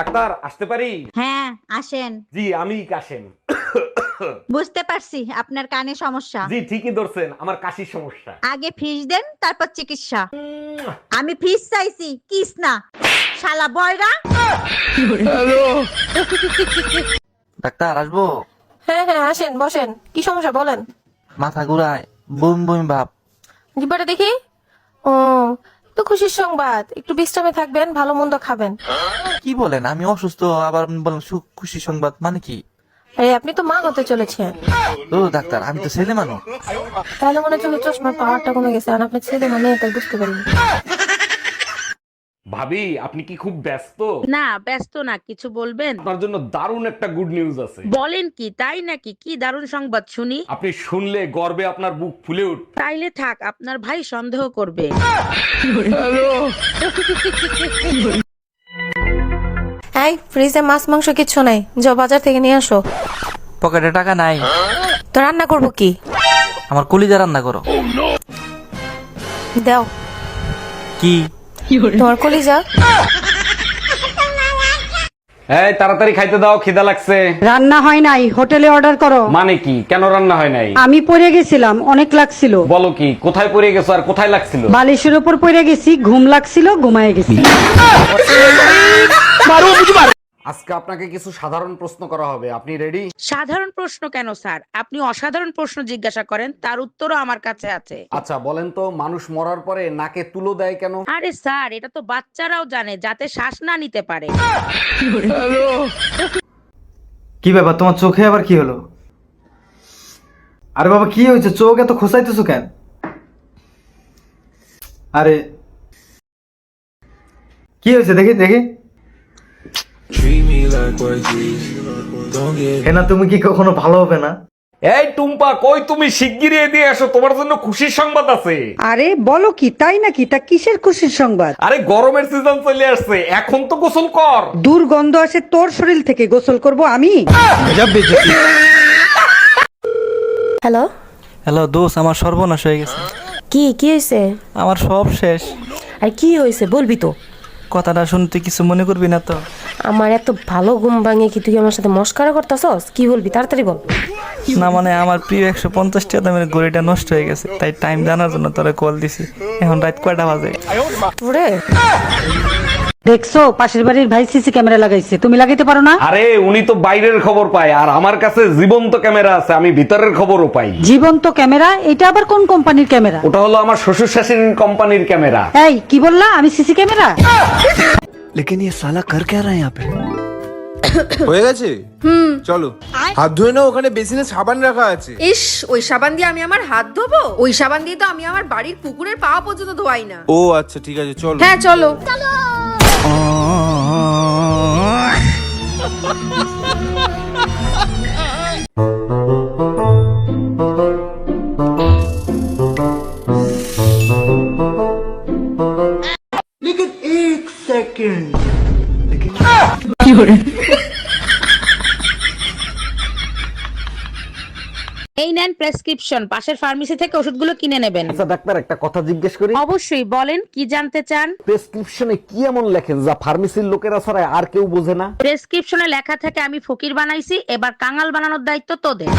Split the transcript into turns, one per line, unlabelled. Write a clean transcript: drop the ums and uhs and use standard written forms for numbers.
Doctor আসতে পারি?
হ্যাঁ আসেন।
জি আমি কাশেম।
বুঝতে পারছি আপনার কানে সমস্যা।
জি ঠিকই ধরছেন, আমার কাশির সমস্যা।
আগে ফিস দেন তারপর চিকিৎসা। আমি ফিস চাইছি কিস না, শালা বয়রা।
ডাক্তার আসবো?
হ্যাঁ হ্যাঁ আসেন বসেন, কি সমস্যা বলেন।
মাথা ঘুরায়, বমি বমি ভাব।
জিব্বাটা দেখি। ও, তো খুশির সংবাদ, একটু বিশ্রামে থাকবেন, ভালো মন্দ খাবেন।
কি বলেন, আমি অসুস্থ আবার বলেন সুখ খুশি সংবাদ মানে কি?
আরে আপনি তো মা হতে চলেছেন।
ও ডাক্তার, আমি তো ছেলে মানুষ।
তাহলে মনে হচ্ছে চশমার পাওয়ারটা কমে গেছে, আর আপনার ছেলে মানে তাই বুঝতে পারিনি।
ভাবি আপনি কি খুব ব্যস্ত?
না ব্যস্ত না, কিছু বলবেন?
আপনার জন্য দারুণ একটা গুড নিউজ আছে।
বলেন কি, তাই নাকি? কি দারুণ সংবাদ শুনি।
আপনি শুনলে গর্বে আপনার বুক ফুলে উঠবে।
তাইলে থাক, আপনার ভাই সন্দেহ করবে।
এই ফ্রিজে মাছ মাংস কিচ্ছু নাই, যাও বাজার থেকে নিয়ে আসো।
পকেটে টাকা নাই,
তো রান্না করবো কি?
আমার কলিজা রান্না করো।
দাও
কি?
তোমার কলিজা।
এই তাড়াতাড়ি খাইতে দাও, খিদা লাগছে।
রান্না হয় নাই, হোটেলে অর্ডার করো।
মানে কি, কেন রান্না হয় নাই?
আমি পড়ে গেছিলাম, অনেক লাগছিল।
বলো কি, কোথায় পড়ে গেছো আর কোথায় লাগছিল?
বালিশের উপর পড়ে গেছি, ঘুম লাগছিল, ঘুমায় গেছি।
আজকে আপনাকে কিছু সাধারণ প্রশ্ন করা হবে, আপনি রেডি?
সাধারণ প্রশ্ন কেন স্যার? আপনি অসাধারণ প্রশ্ন জিজ্ঞাসা করেন, তার উত্তরও আমার কাছে আছে।
আচ্ছা বলেন তো, মানুষ মরার পরে নাকে তুলো দেয় কেন?
আরে স্যার, এটা তো বাচ্চারাও জানে, যাতে শ্বাস না নিতে পারে।
কি ব্যাপার, তোমার চোখে আবার কি হলো? আরে বাবা কি হয়েছে, চোখ এত খোঁচাইতেছো কেন? আরে কি হয়েছে দেখি দেখি। হেনা তুমি কি কখনো ভালো হবে না?
এই টুম্পা, কই তুমি? শিগগিরই এদিকে এসো, তোমার জন্য খুশির সংবাদ আছে।
আরে বলো কি, তাই নাকি? তা কিসের খুশির সংবাদ?
আরে গরমের সিজন চলে আসছে, এখন তো গোসল কর।
দুর্গন্ধ আসে তোর শরীর থেকে, গোসল করব আমি?
হ্যালো।
হ্যালো দোষ, আমার সর্বনাশ হয়ে গেছে।
কি কি হয়েছে?
আমার সব শেষ।
আর কি হয়েছে বলবি তো?
কথাটা শুনতে কিছু মনে করবি না তো?
আমার এত ভালো ঘুম ভাঙে কি তুই আমার সাথে মস্কারা করতেছস? কি বলবি তাড়াতাড়ি বল।
না মানে আমার প্রিয় 150 টাকা দামের ঘড়িটা নষ্ট হয়ে গেছে, তাই টাইম জানার জন্য তোরা কল দিছি। এখন রাত কয়টা বাজে?
তোরে
দেখছো, পাশের বাড়ির ভাই সিসি ক্যামেরা লাগাইছে, তুমি লাগাইতে পারো না?
আরে উনি তো বাইরের খবর পায়, আর আমার কাছে জীবন্ত ক্যামেরা আছে, আমি ভিতরের খবরও পাই।
জীবন্ত ক্যামেরা? এটা আবার কোন কোম্পানির ক্যামেরা?
ওটা হলো আমার শ্বশুর শাশুড়ির কোম্পানির ক্যামেরা।
এই কি বললা? আমি সিসি ক্যামেরা?
लेकिन ये साला कर क्या रहा है यहाँ पे? হয়ে গেছে? চলো হাত ধুয়ে নাও, ওখানে বেসিনে সাবান রাখা আছে।
ইস, ওই সাবান দিয়ে আমি আমার হাত ধোবো? ওই সাবান দিয়ে তো আমি আমার বাড়ির পুকুরের পা পর্যন্ত ধোয়াই না।
ও আচ্ছা ঠিক আছে, চলো।
হ্যাঁ চলো।
এই নেন প্রেসক্রিপশন, পাশের ফার্মেসি থেকে ওষুধগুলো কিনে নেবেন।
আচ্ছা ডাক্তার, একটা কথা জিজ্ঞেস করি।
অবশ্যই, বলেন কি জানতে চান।
প্রেসক্রিপশনে কি এমন লেখেন যা ফার্মেসির লোকেরা ছাড়া আর কেউ বোঝে না?
প্রেসক্রিপশনে লেখা থাকে আমি ফকির বানাইছি, এবার কাঙাল বানানোর দায়িত্ব তোদের।